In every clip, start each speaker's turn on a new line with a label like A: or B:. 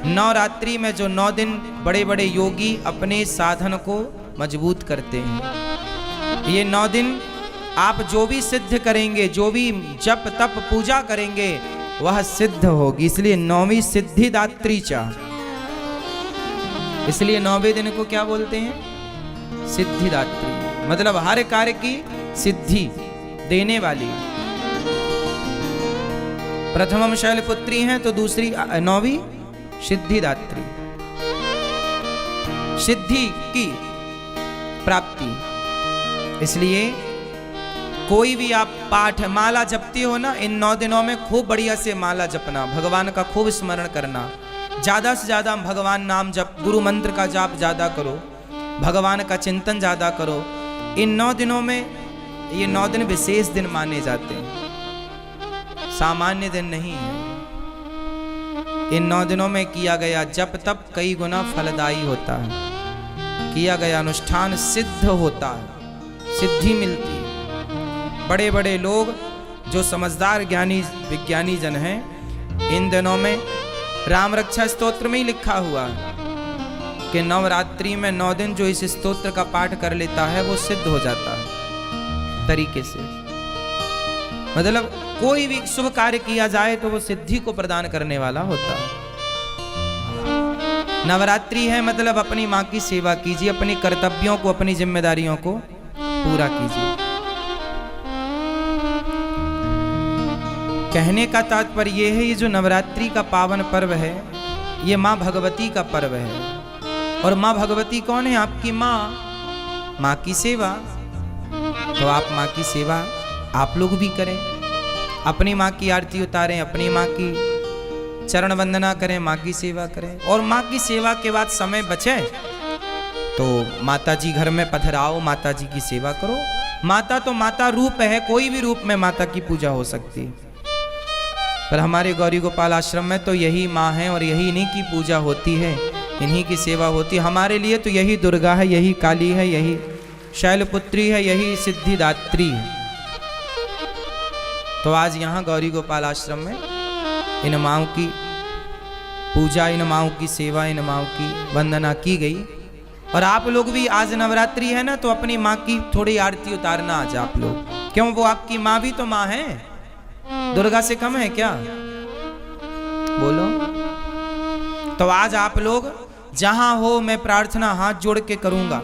A: नवरात्रि में जो 9 दिन बड़े बड़े योगी अपने साधन को मजबूत करते हैं। ये 9 दिन आप जो भी सिद्ध करेंगे, जो भी जप तप पूजा करेंगे, वह सिद्ध होगी। इसलिए 9वीं सिद्धिदात्री चा, इसलिए 9वें दिन को क्या बोलते हैं? सिद्धिदात्री, मतलब हर कार्य की सिद्धि देने वाली। प्रथमम शैलपुत्री हैं तो दूसरी 9वीं सिद्धिदात्री, सिद्धि की प्राप्ति। इसलिए कोई भी आप पाठ माला जपती हो ना, इन 9 दिनों में खूब बढ़िया से माला जपना, भगवान का खूब स्मरण करना, ज्यादा से ज्यादा भगवान नाम जप, गुरु मंत्र का जाप ज्यादा करो, भगवान का चिंतन ज्यादा करो। इन 9 दिनों में, ये 9 दिन विशेष दिन माने जाते हैं, सामान्य दिन नहीं है। इन 9 दिनों में किया गया जप तप कई गुना फलदायी होता है, किया गया अनुष्ठान सिद्ध होता है, सिद्धि मिलती है। बड़े बड़े लोग जो समझदार ज्ञानी विज्ञानी जन हैं, इन दिनों में राम रक्षा स्तोत्र में ही लिखा हुआ है कि नवरात्रि में 9 दिन जो इस स्तोत्र का पाठ कर लेता है वो सिद्ध हो जाता है तरीके से। मतलब कोई भी शुभ कार्य किया जाए तो वो सिद्धि को प्रदान करने वाला होता है। नवरात्रि है मतलब अपनी माँ की सेवा कीजिए, अपनी कर्तव्यों को, अपनी जिम्मेदारियों को पूरा कीजिए। कहने का तात्पर्य ये है, ये जो नवरात्रि का पावन पर्व है, ये माँ भगवती का पर्व है। और माँ भगवती कौन है? आपकी माँ, माँ की सेवा। तो आप माँ की सेवा आप लोग भी करें, अपनी माँ की आरती उतारें, अपनी माँ की चरण वंदना करें, माँ की सेवा करें। और माँ की सेवा के बाद समय बचे तो माता जी घर में पधराओ, माता जी की सेवा करो। माता तो माता रूप है, कोई भी रूप में माता की पूजा हो सकती है, पर हमारे गौरी गोपाल आश्रम में तो यही माँ है और यही इन्हीं की पूजा होती है, इन्हीं की सेवा होती है। हमारे लिए तो यही दुर्गा है, यही काली है, यही शैलपुत्री है, यही सिद्धिदात्री है। तो आज यहाँ गौरी गोपाल आश्रम में इन माँओं की पूजा, इन माँओं की सेवा, इन माँओं की वंदना की गई। और आप लोग भी, आज नवरात्रि है ना, तो अपनी माँ की थोड़ी आरती उतारना आज आप लोग। क्यों? वो आपकी माँ भी तो माँ है, दुर्गा से कम है क्या? बोलो। तो आज आप लोग जहां हो, मैं प्रार्थना हाथ जोड़ के करूंगा।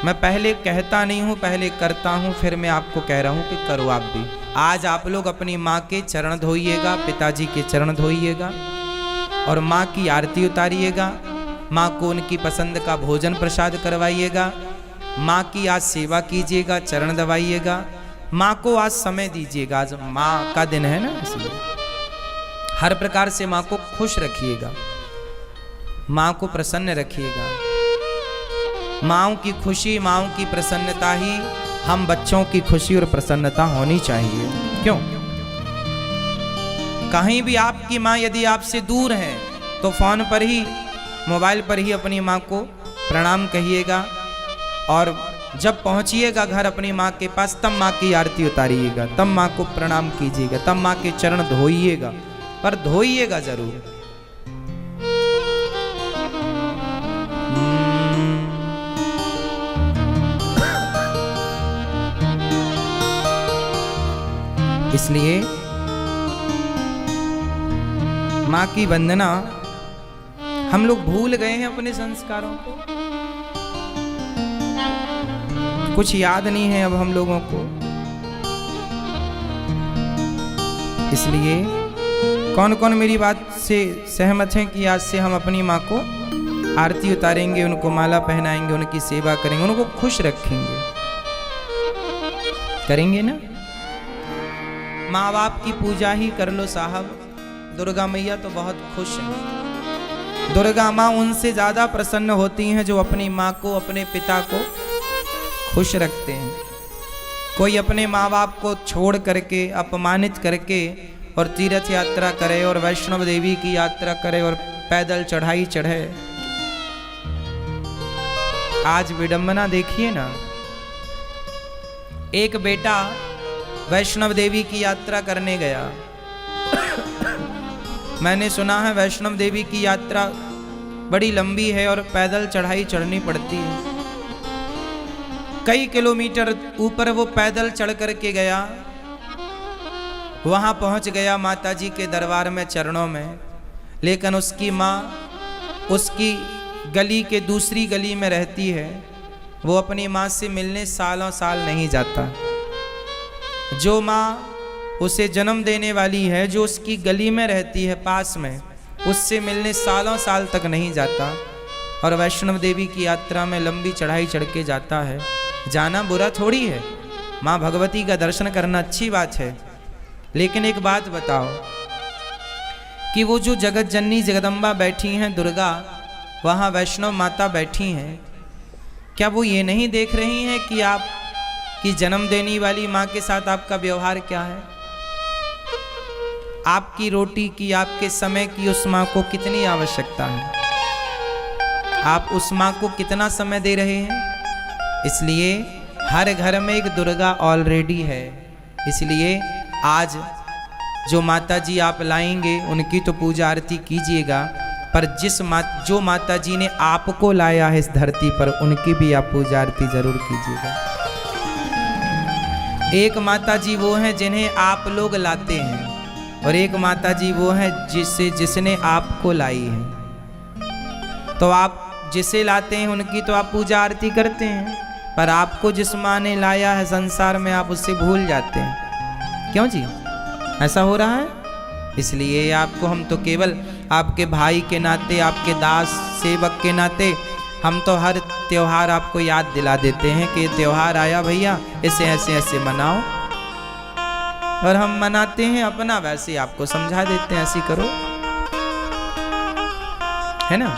A: मैं पहले कहता नहीं हूं, पहले करता हूं, फिर मैं आपको कह रहा हूं कि करो आप भी। आज आप लोग अपनी माँ के चरण धोइएगा, पिताजी के चरण धोइएगा और माँ की आरती उतारिएगा। माँ को उनकी पसंद का भोजन प्रसाद करवाइएगा, माँ की आज सेवा कीजिएगा, चरण दबाइएगा, माँ को आज समय दीजिएगा। आज माँ का दिन है ना, इसलिए हर प्रकार से माँ को खुश रखिएगा, माँ को प्रसन्न रखिएगा। माँओं की खुशी, माँओं की प्रसन्नता ही हम बच्चों की खुशी और प्रसन्नता होनी चाहिए। क्यों? कहीं भी आपकी माँ यदि आपसे दूर है तो फोन पर ही, मोबाइल पर ही अपनी माँ को प्रणाम कहिएगा, और जब पहुंचिएगा घर अपनी माँ के पास, तब माँ की आरती उतारिएगा, तब माँ को प्रणाम कीजिएगा, तब माँ के चरण धोइएगा, पर धोइएगा जरूर। इसलिए माँ की वंदना, हम लोग भूल गए हैं अपने संस्कारों को, कुछ याद नहीं है अब हम लोगों को। इसलिए कौन कौन मेरी बात से सहमत हैं कि आज से हम अपनी माँ को आरती उतारेंगे, उनको माला पहनाएंगे, उनकी सेवा करेंगे, उनको खुश रखेंगे? करेंगे ना? माँ बाप की पूजा ही कर लो साहब। दुर्गा मैया तो बहुत खुश हैं। दुर्गा माँ उनसे ज्यादा प्रसन्न होती हैं जो अपनी माँ को, अपने पिता को खुश रखते हैं। कोई अपने माँ बाप को छोड़ करके, अपमानित करके और तीर्थ यात्रा करे और वैष्णव देवी की यात्रा करे और पैदल चढ़ाई चढ़े। आज विडंबना देखिए ना, एक बेटा वैष्णव देवी की यात्रा करने गया, मैंने सुना है वैष्णव देवी की यात्रा बड़ी लंबी है और पैदल चढ़ाई चढ़नी पड़ती है। कई किलोमीटर ऊपर वो पैदल चढ़ कर के गया, वहां पहुंच गया माता जी के दरबार में चरणों में, लेकिन उसकी माँ उसकी गली के दूसरी गली में रहती है। वो अपनी माँ से मिलने सालों साल नहीं जाता। जो माँ उसे जन्म देने वाली है, जो उसकी गली में रहती है पास में, उससे मिलने सालों साल तक नहीं जाता और वैष्णव देवी की यात्रा में लंबी चढ़ाई चढ़ के जाता है। जाना बुरा थोड़ी है, माँ भगवती का दर्शन करना अच्छी बात है। लेकिन एक बात बताओ कि वो जो जगत जननी जगदम्बा बैठी हैं दुर्गा, वहाँ वैष्णव माता बैठी हैं, क्या वो ये नहीं देख रही हैं कि आप की जन्म देने वाली माँ के साथ आपका व्यवहार क्या है? आपकी रोटी की, आपके समय की उस माँ को कितनी आवश्यकता है? आप उस माँ को कितना समय दे रहे हैं? इसलिए हर घर में एक दुर्गा ऑलरेडी है। इसलिए आज जो माता जी आप लाएंगे उनकी तो पूजा आरती कीजिएगा, पर जो माता जी ने आपको लाया है इस धरती पर, उनकी भी आप पूजा आरती जरूर कीजिएगा। एक माता जी वो हैं जिन्हें आप लोग लाते हैं और एक माता जी वो हैं जिसने आपको लाई है। तो आप जिसे लाते हैं उनकी तो आप पूजा आरती करते हैं, पर आपको जिस माँ ने लाया है संसार में आप उससे भूल जाते हैं। क्यों जी, ऐसा हो रहा है? इसलिए आपको हम तो केवल आपके भाई के नाते, आपके दास सेवक के नाते हम तो हर त्योहार आपको याद दिला देते हैं कि त्योहार आया भैया, इसे ऐसे ऐसे मनाओ, और हम मनाते हैं अपना, वैसे आपको समझा देते हैं ऐसे करो, है ना।